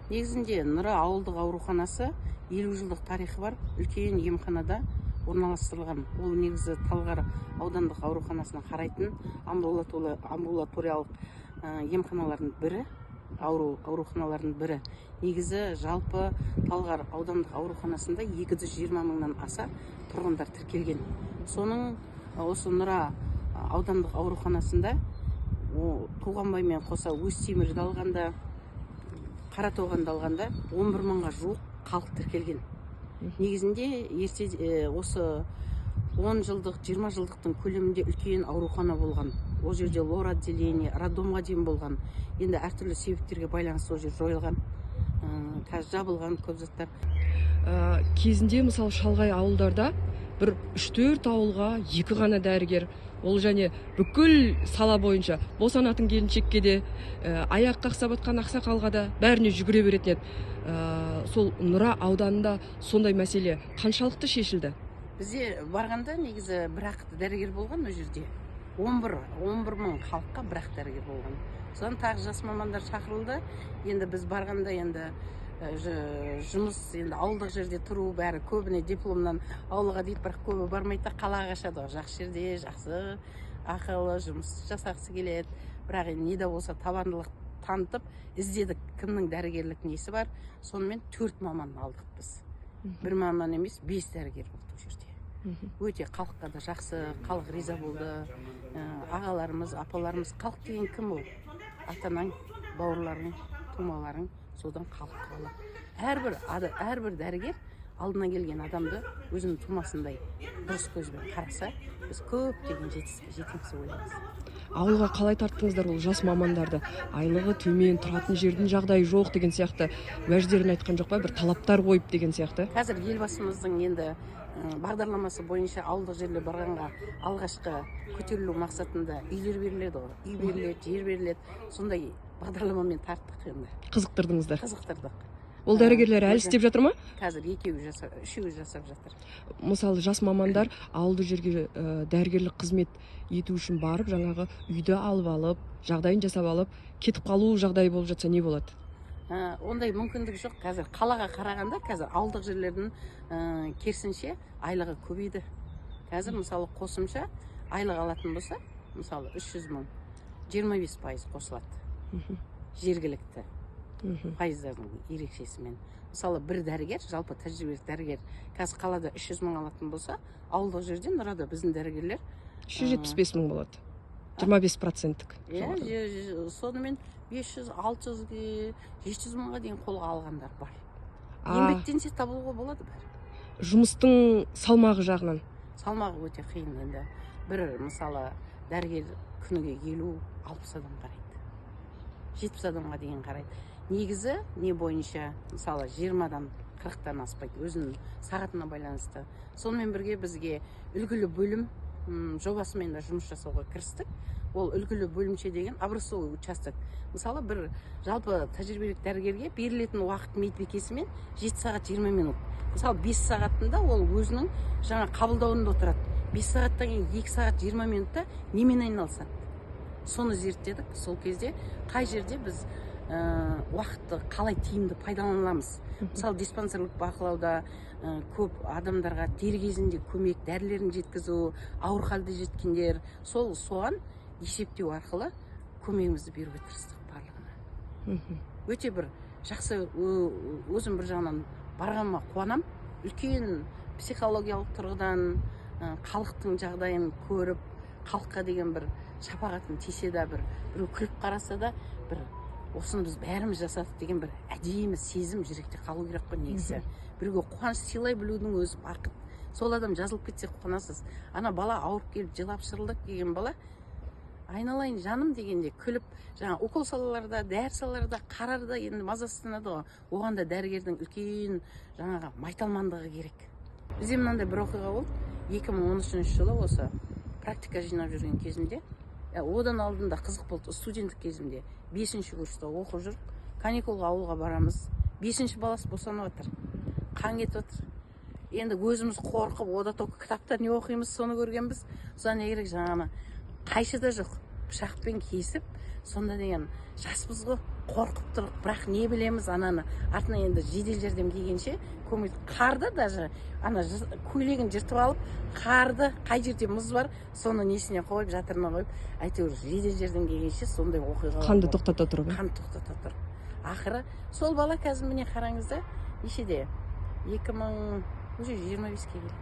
Негізінде Нұра ауылдық ауруханасы 50 жылдық тарихы бар үлкен емханада орналастырылған. Ол негізі Талғар аудандық ауруханасына қарайтын амбулаториялық емханалардың бірі, ауруханалардың бірі. Негізі жалпы Талғар аудандық ауруханасында 220 мыңнан аса тұрғындар тіркелген. Соның осы Нұра аудандық ауруханасында Туғанбаймен қоса Өстемірді алғанда, Қаратоғанды алғанда 11 мыңға жуық халық тіркелген. Негізінде осы 10 жылдық, 20 жылдықтың көлемінде үлкен аурухана болған. Ол жерде лор отделение, роддомға дейін болған. Енді әртүрлі себептерге байланысты ол жер жойылған, қазір жабылған көп заттар. Кезінде мысалы шалғай ауылдарда бір 3-4 ауылға 2 ғана дәрігер, ол және бүкіл сала бойынша босанатын келіншекке де, аяқ қақсап атқан ақсақалға да бәріне жүгіре беретін еді. Сол Нұра ауданында сондай мәселе қаншалықты шешілді? Бізде барғанда негізі бір-ақ дәрігер болған ол жерде. 11 мың халыққа бір-ақ дәрігер болған. Содан тағы жас мамандар шақырылды. Енді біз барғанда енді жұмыс, енді ауылдық жерде тұру бәрі көбіне дипломнан ауылға дейді, бірақ көбі бармайды, қалаға қашады. Жақсы жерде, жақсы ақылы жұмыс жасағысы келеді. Бірақ не де болса табандылық танытып іздедік, кімнің дәрігерлік несі бар. Сонымен 4 маман алдық біз. 1 маман емес, 5 дәрігер болды ол жерде. Өте халыққа да жақсы, халық риза болды. Ағаларымыз, апаларымыз, халық деген кім ол? Ата-анаң, бауырларың, тумаларың, содан халық қалады. Әрбір дәрігер алдына келген адамды өзінің тумасындай дұрыс көзбен қараса, біз көптеген жетеміз ойлаймыз. Ауылға қалай тарттыңыздар ол жас мамандарды? Айлығы төмен, тұратын жердің жағдайы жоқ деген сияқты уәждерін айтқан жоқ па? Бір талаптар қойып деген сияқты? Қазір елбасымыздың енді бағдарламасы бойынша ауылдық жерлер барғанға алғашқы көтерілу мақсатында үйлер беріледі, үй беріледі, жер беріледі. Сондай бағдарламамен тарттық енді. Қызықтырдыңыздар? Қызықтырдық. Ол дәрігерлер әлі істеп жатыр ма? Қазір үшеуі жасап жатыр. Мысалы жас мамандар ауылды жерге дәрігерлік қызмет ету үшін барып, жаңағы үйді алып, жағдайын жасап алып, кетіп қалу жағдайы болып жатса не болады? Ондай мүмкіндік жоқ. Қазір қалаға қарағанда, қазір ауылдық жерлердің керісінше айлығы көбейді. Қазір мысалы қосымша айлық алатын болса, мысалы 300 мың, 25% қосылады. Жергілікті пайыздардың ерекшесімен. Мысалы бір дәрігер, жалпы тәжірибелік дәрігер, қазір қалада 300 мың алатын болса, ауылдық жерде Нұрада біздің дәрігерлер 175 мың болады. 25%-тік. Сонымен 500, 600, 700 мыңға дейін қолға алғандар бар. Еңбектенсе табылуға болады бәрі. Жұмыстың салмағы жағынан? Салмағы өте қиын енді. Бір мысалы дәрігер күніге 50-60 адам қарайды. 70 адамға дейін қарайды. Негізі не бойынша мысалы 20-дан 40-тан аспайды, өзінің сағатына байланысты. Сонымен бірге бізге үлгілі бөлім жобасымен де жұмыс жасауға кірістік. Ол үлгілі бөлімше деген образцовый участок. Мысалы бір жалпы тәжірибелік дәрігерге берілетін уақыт медбикесімен 7 сағат 20 минут. Мысалы 5 сағатында ол өзінің жаңа қабылдауында отырады. 5 сағаттан кейін 2 сағат 20 минутта немен айналысады? Соны зерттедік. Сол кезде қай жерде біз уақытты қалай тиімді пайдаланамыз. Мысалы диспансерлік бақылауда көп адамдарға дер кезінде көмек, дәрілерін жеткізу, ауыр халде жеткендер, соған есептеу арқылы көмегімізді беруге тырыстық барлығына. Өте бір жақсы, өзім бір жағынан барғаныма қуанам. Үлкен психологиялық тұрғыдан халықтың жағдайын көріп, халыққа деген бір шапағатын тисе да, бір күліп қараса да, бір осыны біз бәріміз жасадық деген бір әдемі сезім жүректе қалу керек қой негізі. Біреуге қуаныш сыйлай білудің өзі бақыт. Сол адам жазылып кетсе қуанасыз. Ана бала ауырып келіп жылап шырылдап келген бала, айналайын жаным дегенде күліп, жаңа укол салаларда, дәрі салаларда, қарарда енді мазасызданады ғой. Оған да дәрігердің үлкен жаңағы майталмандығы керек. Бізде мынандай бір оқиға болды. 2013 жылы осы практика жинап жүрген кезімде, одан алдында қызық болды, студенттік кезімде 5-ші курста оқып жүр, каникулға ауылға барамыз. 5-ші баласы босанып жатыр, қан кетіп жатыр. Енді өзіміз қорқып, ода тоқ кітапта не оқимыз, соны көргенбіз. Содан не керек, жаңағы қайшы да жоқ, пышақпен кесіп, сонда деген жаспыз ғой, қорқып тұрық, бірақ не білеміз ананы. Артынан енді жедел жәрдем келгенше көңіл қарды даже ана көйлегін жыртып алып, қарды қай жерде мұз бар, соны несіне қойып, жатырына қойып, әйтеуір жедел жәрдем келгенше сондай оқиғалар. Қанды тоқтата тұрып. Қан тоқтата тұр. Ақыры сол бала қазір міне қараңызда, нешеде? 25-ке келді.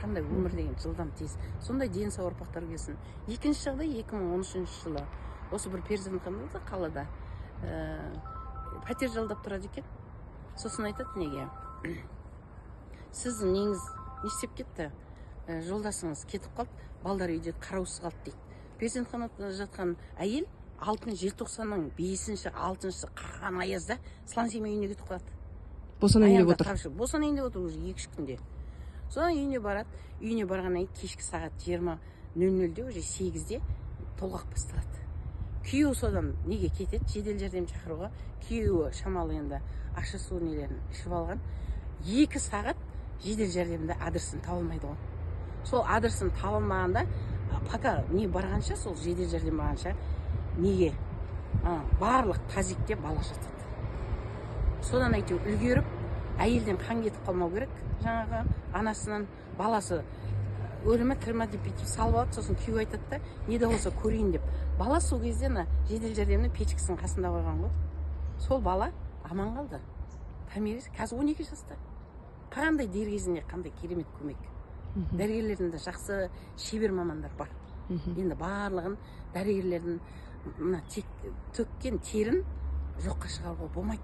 Қандай өмір деген жылдам тез. Сондай денсау ұрпақтар келсін. Екінші жағдай 2013 жылы. Осы бір перзентханада қалада пәтер жалдап тұрады екен. Сосын айтады неге? Сіздің неңіз не істеп кетті? Жолдасыңыз кетіп қалды, балдар үйде қараусыз қалды дейді. Перзентханада жатқан әйел 6 желтоқсанның 5-6 қаған аязда сылаң семей үйіне кетіп қалады. Босанайын деп отыр. Босанайын деп отыр уже 2-3 күнде. Содан үйіне барады. Үйіне барғаннан кейін кешкі сағат 20:00-де уже 8-де толғақ басталады. Күйеуі содан неге кетеді? Жедел жәрдем шақыруға. Күйеуі шамалы енді ащы су нелерін ішіп алған. 2 сағат жедел жәрдемде адресін таба алмайды ғой. Сол адресін таба алмағанда, пока не барғанша, сол жедел жәрдем барғанша неге? Барлық тазикте бала жатады. Содан әйтеуір үлгеріп, әйелден қан кетіп қалмау керек. Жаңағы анасынан баласы өлімі тірі деп бүйтіп салып алады, сосын күйеуі айтады да, не де болса көрейін деп. Бала сол кезде жедел жәрдемнің печкісінің қасында қойған ғой. Сол бала аман қалды. Томирис қазір 12 жаста. Қандай дер кезінде қандай керемет көмек. Дәрігерлердің де жақсы шебер мамандар бар. Енді барлығын дәрігерлердің төккен терін жоққа шығаруға болмайды.